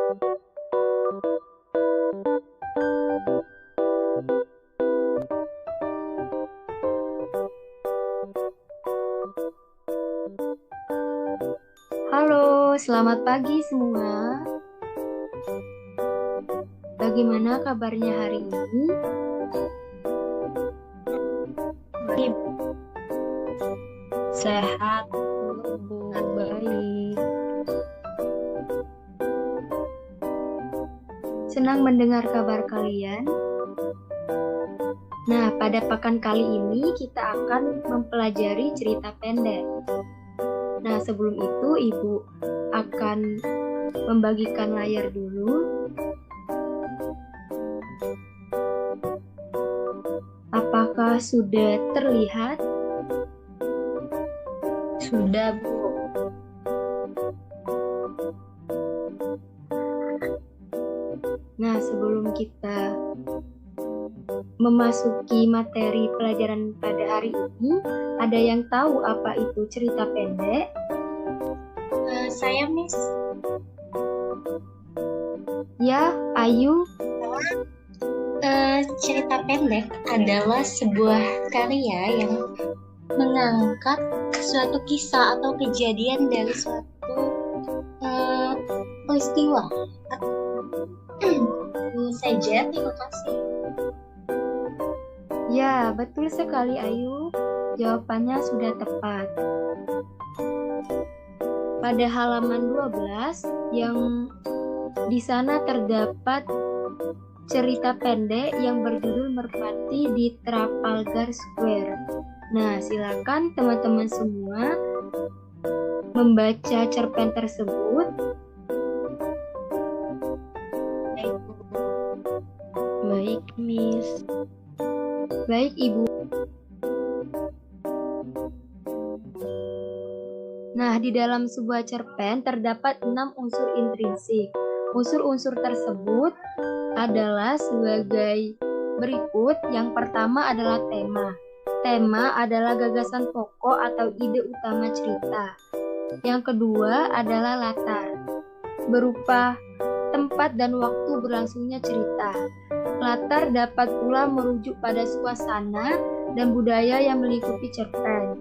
Halo, selamat pagi semua. Bagaimana kabarnya hari ini? Sehat. Baik. Senang mendengar kabar kalian. Nah, pada pekan kali ini kita akan mempelajari cerita pendek. Nah, sebelum itu Ibu akan membagikan layar dulu. Apakah sudah terlihat? Sudah, Bu. Nah, sebelum kita memasuki materi pelajaran pada hari ini, ada yang tahu apa itu cerita pendek? Saya, Miss. Ya, Ayu. Cerita pendek adalah sebuah karya yang mengangkat suatu kisah atau kejadian dari suatu peristiwa. Itu saja, terima kasih. Ya, betul sekali Ayu. Jawabannya sudah tepat. Pada halaman 12 yang di sana terdapat cerita pendek yang berjudul Merpati di Trafalgar Square. Nah, silakan teman-teman semua membaca cerpen tersebut. Baik, Miss. Baik, Ibu. Nah, di dalam sebuah cerpen terdapat 6 unsur intrinsik. Unsur-unsur tersebut adalah sebagai berikut. Yang pertama adalah tema. Tema adalah gagasan pokok atau ide utama cerita. Yang kedua adalah latar, berupa tempat dan waktu berlangsungnya cerita. Latar dapat pula merujuk pada suasana dan budaya yang melingkupi cerpen.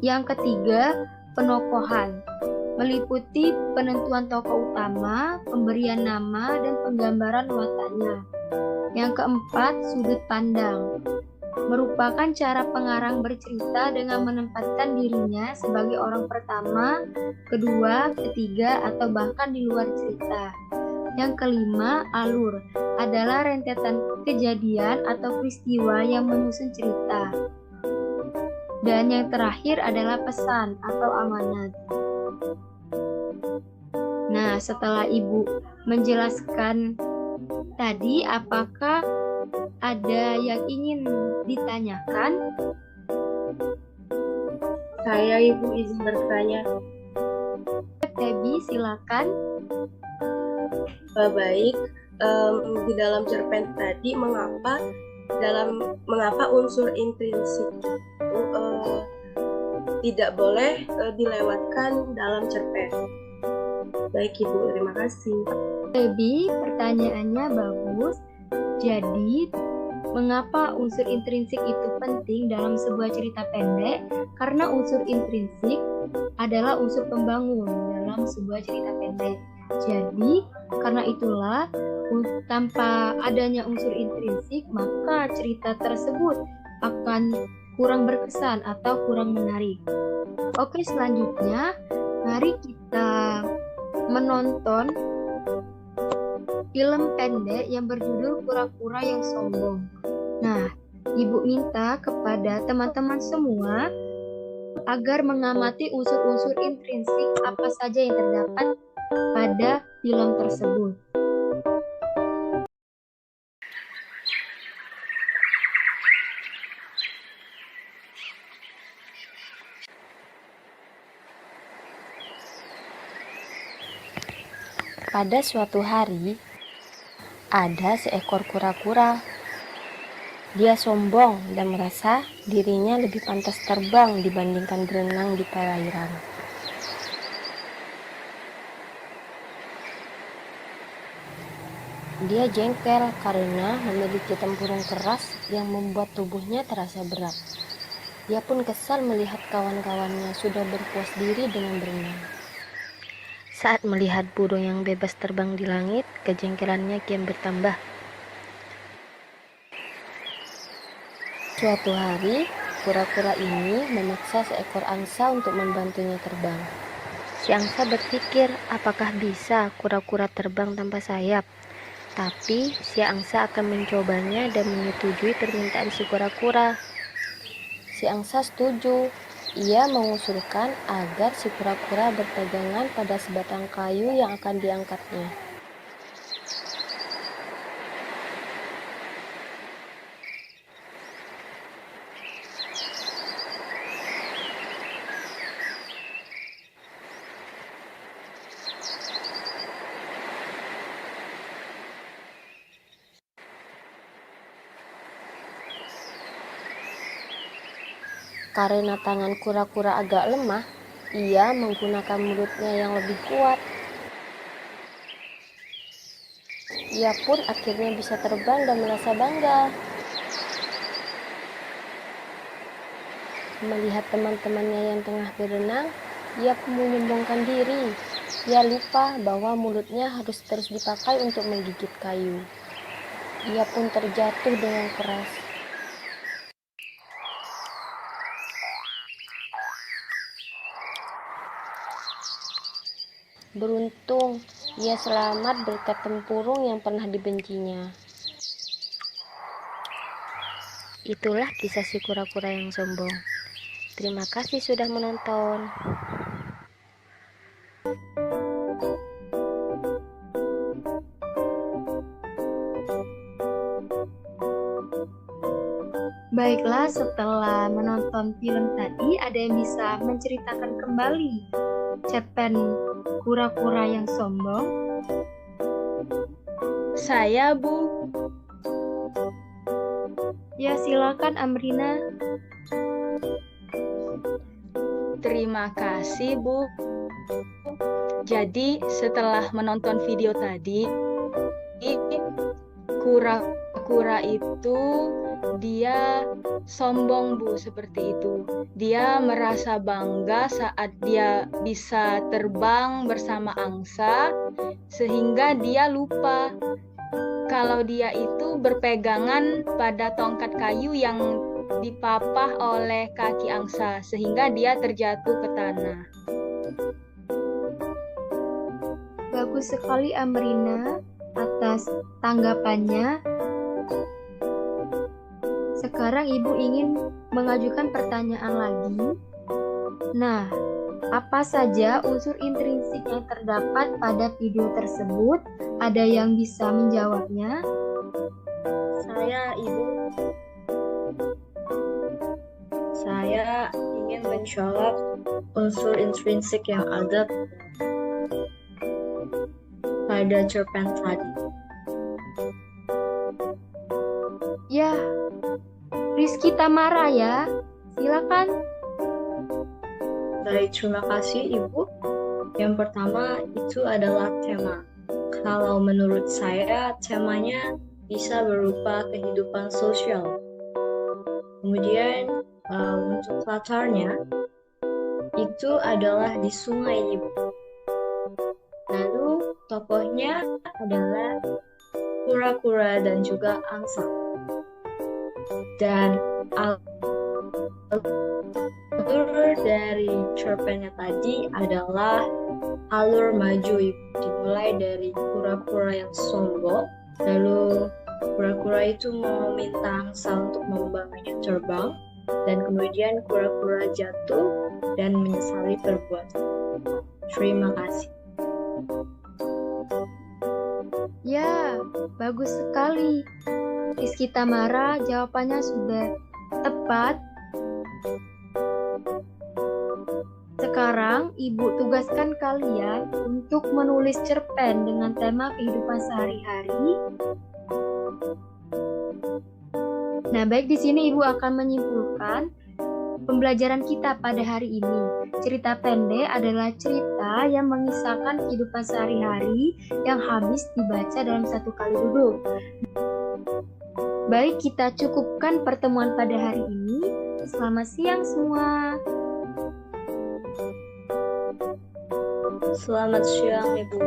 Yang ketiga, penokohan, meliputi penentuan tokoh utama, pemberian nama, dan penggambaran wataknya. Yang keempat, sudut pandang, merupakan cara pengarang bercerita dengan menempatkan dirinya sebagai orang pertama, kedua, ketiga, atau bahkan di luar cerita. Yang kelima, alur, adalah rentetan kejadian atau peristiwa yang menyusun cerita. Dan yang terakhir adalah pesan atau amanat. Nah, setelah Ibu menjelaskan tadi, apakah ada yang ingin ditanyakan? Saya, Ibu, izin bertanya. Tebi, silakan. Baik, di dalam cerpen tadi mengapa unsur intrinsik itu tidak boleh dilewatkan dalam cerpen? Baik, Ibu, terima kasih. Tebi, pertanyaannya bagus. Jadi, mengapa unsur intrinsik itu penting dalam sebuah cerita pendek? Karena unsur intrinsik adalah unsur pembangun dalam sebuah cerita pendek. Jadi, karena itulah tanpa adanya unsur intrinsik, maka cerita tersebut akan kurang berkesan atau kurang menarik. Oke, selanjutnya mari kita menonton film pendek yang berjudul Kura-kura yang Sombong. Nah, Ibu minta kepada teman-teman semua agar mengamati unsur-unsur intrinsik apa saja yang terdapat pada film tersebut. Pada suatu hari, ada seekor kura-kura. Dia sombong dan merasa dirinya lebih pantas terbang dibandingkan berenang di perairan. Dia jengkel karena memiliki tempurung keras yang membuat tubuhnya terasa berat. Dia pun kesal melihat kawan-kawannya sudah berpuas diri dengan berenang. Saat melihat burung yang bebas terbang di langit, kejengkelannya kian bertambah. Suatu hari, kura-kura ini memaksa seekor angsa untuk membantunya terbang. Si angsa berpikir, apakah bisa kura-kura terbang tanpa sayap? Tapi si angsa akan mencobanya dan menyetujui permintaan si kura-kura. Si angsa setuju. Ia mengusulkan agar si kura-kura berpegangan pada sebatang kayu yang akan diangkatnya. Karena tangan kura-kura agak lemah, ia menggunakan mulutnya yang lebih kuat. Ia pun akhirnya bisa terbang dan merasa bangga. Melihat teman-temannya yang tengah berenang, ia pun menyombongkan diri. Ia lupa bahwa mulutnya harus terus dipakai untuk menggigit kayu. Ia pun terjatuh dengan keras. Beruntung, ia selamat berkat tempurung yang pernah dibencinya. Itulah kisah si kura-kura yang sombong. Terima kasih sudah menonton. Baiklah, setelah menonton film tadi, ada yang bisa menceritakan kembali cerpen kura-kura yang sombong? Saya, Bu. Ya, silakan Amrina. Terima kasih, Bu. Jadi, setelah menonton video tadi, kura-kura itu dia sombong, Bu, seperti itu. Dia merasa bangga saat dia bisa terbang bersama angsa, sehingga dia lupa kalau dia itu berpegangan pada tongkat kayu yang dipapah oleh kaki angsa, sehingga dia terjatuh ke tanah. Bagus sekali Amrina atas tanggapannya. Sekarang Ibu ingin mengajukan pertanyaan lagi. Nah, apa saja unsur intrinsik yang terdapat pada video tersebut? Ada yang bisa menjawabnya? Saya, Ibu. Saya ingin menjawab unsur intrinsik yang ada pada cerpen tadi. Ya, Rizky Tamara ya. Silakan. Baik, terima kasih Ibu. Yang pertama itu adalah tema. Kalau menurut saya, temanya bisa berupa kehidupan sosial. Kemudian untuk latarnya itu adalah di sungai, Ibu. Lalu tokohnya adalah kura-kura dan juga angsa. Dan alur dari cerpennya tadi adalah alur maju, Ibu. Dimulai dari kura-kura yang sombong, lalu kura-kura itu meminta angsa untuk membawanya terbang, dan kemudian kura-kura jatuh dan menyesali perbuatan. Terima kasih. Ya, bagus sekali. Rizky Tamara, jawabannya sudah tepat. Sekarang Ibu tugaskan kalian untuk menulis cerpen dengan tema kehidupan sehari-hari. Nah, baik, di sini Ibu akan menyimpulkan pembelajaran kita pada hari ini. Cerita pendek adalah cerita yang mengisahkan kehidupan sehari-hari yang habis dibaca dalam satu kali duduk. Baik, kita cukupkan pertemuan pada hari ini. Selamat siang semua. Selamat siang, Ibu.